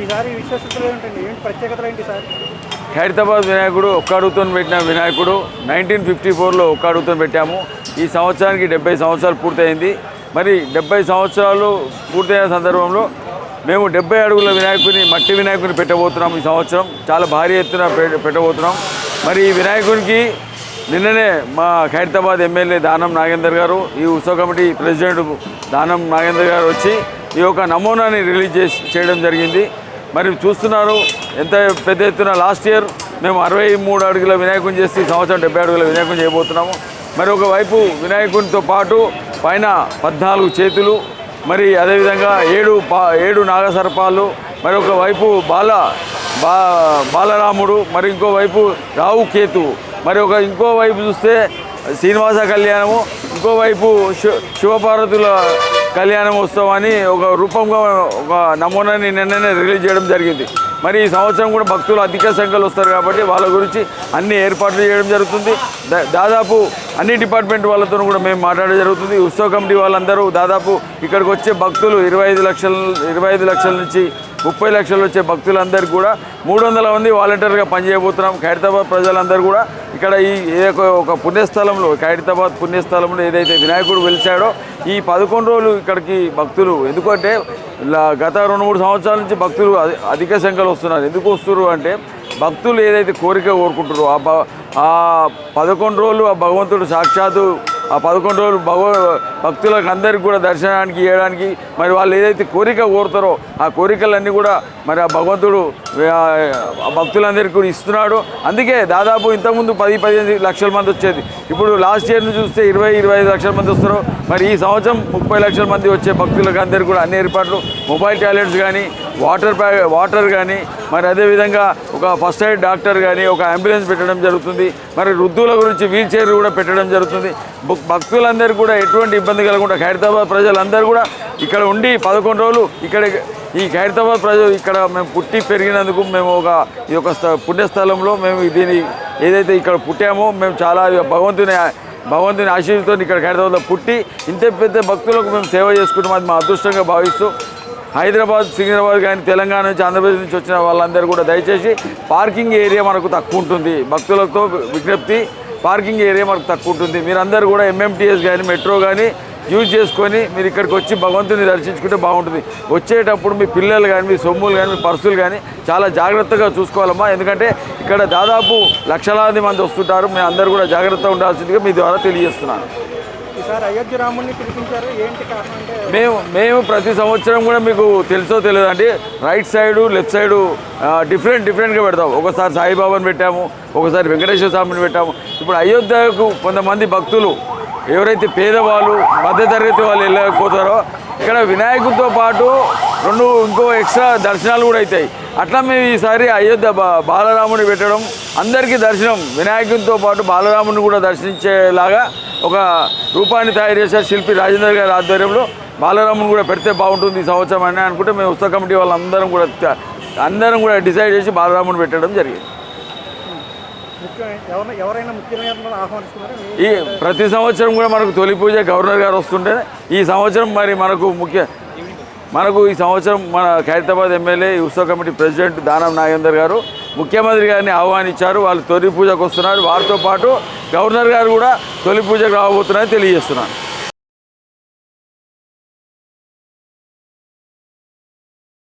ఈసారి విశేషతలు ఏంటండి? ఏంటి ప్రత్యేకతలు ఏంటి సార్? ఖైరతాబాద్ వినాయకుడు ఒక్క అడుగుతో పెట్టిన వినాయకుడు 1954లో ఒక్క అడుగుతో పెట్టాము. ఈ సంవత్సరానికి 70 సంవత్సరాలు పూర్తయింది. మరి 70 సంవత్సరాలు పూర్తయిన సందర్భంలో మేము 70 అడుగుల వినాయకుని మట్టి వినాయకుని పెట్టబోతున్నాం. ఈ సంవత్సరం చాలా భారీ ఎత్తున పెట్టబోతున్నాం. మరి ఈ వినాయకునికి నిన్ననే మా ఖైరతాబాద్ ఎమ్మెల్యే దానం నాగేందర్ గారు, ఈ ఉత్సవ కమిటీ ప్రెసిడెంట్ దానం నాగేందర్ గారు వచ్చి ఈ యొక్క నమూనాని రిలీజ్ చేయడం జరిగింది. మరి చూస్తున్నారు ఎంత పెద్ద ఎత్తున. లాస్ట్ ఇయర్ మేము 63 అడుగుల వినాయకుని చేసి ఈ సంవత్సరం 70 అడుగుల వినాయకుని చేయబోతున్నాము. మరి ఒకవైపు వినాయకునితో పాటు పైన 14 చేతులు, మరి అదేవిధంగా 7 నాగసర్పాలు, మరి ఒకవైపు బాలరాముడు, మరి ఇంకోవైపు రావు కేతు, మరి ఇంకోవైపు చూస్తే శ్రీనివాస కళ్యాణము, ఇంకోవైపు శివపార్వతుల కళ్యాణోత్సవాన్ని ఒక రూపంగా ఒక నమూనాని నిన్ననే రిలీజ్ చేయడం జరిగింది. మరి ఈ సంవత్సరం కూడా భక్తులు అధిక సంఖ్యలో వస్తారు కాబట్టి వాళ్ళ గురించి అన్ని ఏర్పాట్లు చేయడం జరుగుతుంది. దాదాపు అన్ని డిపార్ట్మెంట్ వాళ్ళతో కూడా మేము మాట్లాడడం జరుగుతుంది. ఉత్సవ కమిటీ వాళ్ళందరూ దాదాపు ఇక్కడికి వచ్చే భక్తులు 25 లక్షల నుంచి 30 లక్షలు వచ్చే భక్తులందరికీ కూడా 300 మంది వాలంటీర్గా పనిచేయబోతున్నాం. ఖైరతాబాద్ ప్రజలందరూ కూడా ఇక్కడ ఈ ఒక పుణ్యస్థలంలో, ఖైరతాబాద్ పుణ్యస్థలంలో ఏదైతే వినాయకుడు వెలిచాడో ఈ 11 రోజులు ఇక్కడికి భక్తులు, ఎందుకంటే గత 2-3 సంవత్సరాల నుంచి భక్తులు అధిక సంఖ్యలో వస్తున్నారు. ఎందుకు వస్తున్నారు అంటే భక్తులు ఏదైతే కోరిక కోరుకుంటారో ఆ 11 రోజులు ఆ భగవంతుడు సాక్షాత్తు ఆ 11 రోజులు భక్తులకు అందరికీ కూడా దర్శనానికి చేయడానికి మరి వాళ్ళు ఏదైతే కోరిక కోరుతారో ఆ కోరికలన్నీ కూడా మరి ఆ భగవంతుడు భక్తులందరికీ కూడా ఇస్తున్నాడు. అందుకే దాదాపు ఇంతకుముందు 10-15 లక్షల మంది వచ్చేది, ఇప్పుడు లాస్ట్ ఇయర్ని చూస్తే 20-25 లక్షల మంది వస్తారు. మరి ఈ సంవత్సరం 30 లక్షల మంది వచ్చే భక్తులకు అందరికీ కూడా అన్ని ఏర్పాట్లు, మొబైల్ టాయిలెట్స్ కానీ, వాటర్ కానీ, మరి అదేవిధంగా ఒక ఫస్ట్ ఎయిడ్ డాక్టర్ కానీ, ఒక అంబులెన్స్ పెట్టడం జరుగుతుంది. మరి వృద్ధుల గురించి వీల్ చైర్ కూడా పెట్టడం జరుగుతుంది. భక్తులందరూ కూడా ఎటువంటి ఇబ్బంది కలగకుండా ఖైరతాబాద్ ప్రజలందరూ కూడా ఇక్కడ ఉండి 11 రోజులు ఇక్కడ ఈ ఖైరతాబాద్ ప్రజలు ఇక్కడ మేము పుట్టి పెరిగినందుకు మేము ఈ యొక్క పుణ్యస్థలంలో మేము దీన్ని ఏదైతే ఇక్కడ పుట్టామో మేము చాలా భగవంతుని ఆశీస్సుతో ఇక్కడ ఖైరతాబాద్లో పుట్టి ఇంత పెద్ద భక్తులకు మేము సేవ చేసుకుంటాం. అది మా అదృష్టంగా భావిస్తూ హైదరాబాద్, సికింద్రాబాద్ కానీ తెలంగాణ నుంచి, ఆంధ్రప్రదేశ్ నుంచి వచ్చిన వాళ్ళందరూ కూడా దయచేసి పార్కింగ్ ఏరియా మనకు తక్కువ ఉంటుంది. భక్తులతో విజ్ఞప్తి, పార్కింగ్ ఏరియా మనకు తక్కువ ఉంటుంది. మీరందరూ కూడా ఎంఎంటీఎస్ కానీ, మెట్రో కానీ యూజ్ చేసుకొని మీరు ఇక్కడికి వచ్చి భగవంతుని దర్శించుకుంటే బాగుంటుంది. వచ్చేటప్పుడు మీ పిల్లలు కానీ, మీ సొమ్ములు కానీ, మీ పర్సులు కానీ చాలా జాగ్రత్తగా చూసుకోవాలమ్మా. ఎందుకంటే ఇక్కడ దాదాపు లక్షలాది మంది వస్తుంటారు. మేము అందరూ కూడా జాగ్రత్తగా ఉండాల్సిందిగా మీ ద్వారా తెలియజేస్తున్నాను. ఈసారి అయోధ్య రాముడిని పిలిపించారు, ఏంటి కారణం అంటే? మేము ప్రతి సంవత్సరం కూడా మీకు తెలుసో తెలియదండి, రైట్ సైడు లెఫ్ట్ సైడు డిఫరెంట్గా పెడతాం. ఒకసారి సాయిబాబాని పెట్టాము, ఒకసారి వెంకటేశ్వర స్వామిని పెట్టాము. ఇప్పుడు అయోధ్యకు కొంతమంది భక్తులు ఎవరైతే పేదవాళ్ళు, మధ్యతరగతి వాళ్ళు వెళ్ళకపోతారో ఇక్కడ వినాయకుడితో పాటు ఇంకో ఎక్స్ట్రా దర్శనాలు కూడా అవుతాయి. అట్లా మేము ఈసారి అయోధ్య బాలరాముని పెట్టడం, అందరికీ దర్శనం వినాయకుడితో పాటు బాలరాముని కూడా దర్శించేలాగా ఒక రూపాన్ని తయారు చేశారు శిల్పి రాజేందర్ గారి ఆధ్వర్యంలో. బాలరాముని కూడా పెడితే బాగుంటుంది ఈ సంవత్సరం అని అనుకుంటే మేము ఉత్సవ కమిటీ వాళ్ళందరం కూడా డిసైడ్ చేసి బాలరాముని పెట్టడం జరిగింది. ఈ ప్రతి సంవత్సరం కూడా మనకు తొలి పూజ గవర్నర్ గారు వస్తుంటే ఈ సంవత్సరం మరి మనకు ఈ సంవత్సరం మన ఖైరతాబాద్ ఎమ్మెల్యే ఉత్సవ కమిటీ ప్రెసిడెంట్ దానం నాగేందర్ గారు ముఖ్యమంత్రి గారిని ఆహ్వానించారు. వాళ్ళు తొలి పూజకు వస్తున్నారు. వారితో పాటు గవర్నర్ గారు కూడా తొలి పూజకు రాబోతున్నారని తెలియజేస్తున్నాను.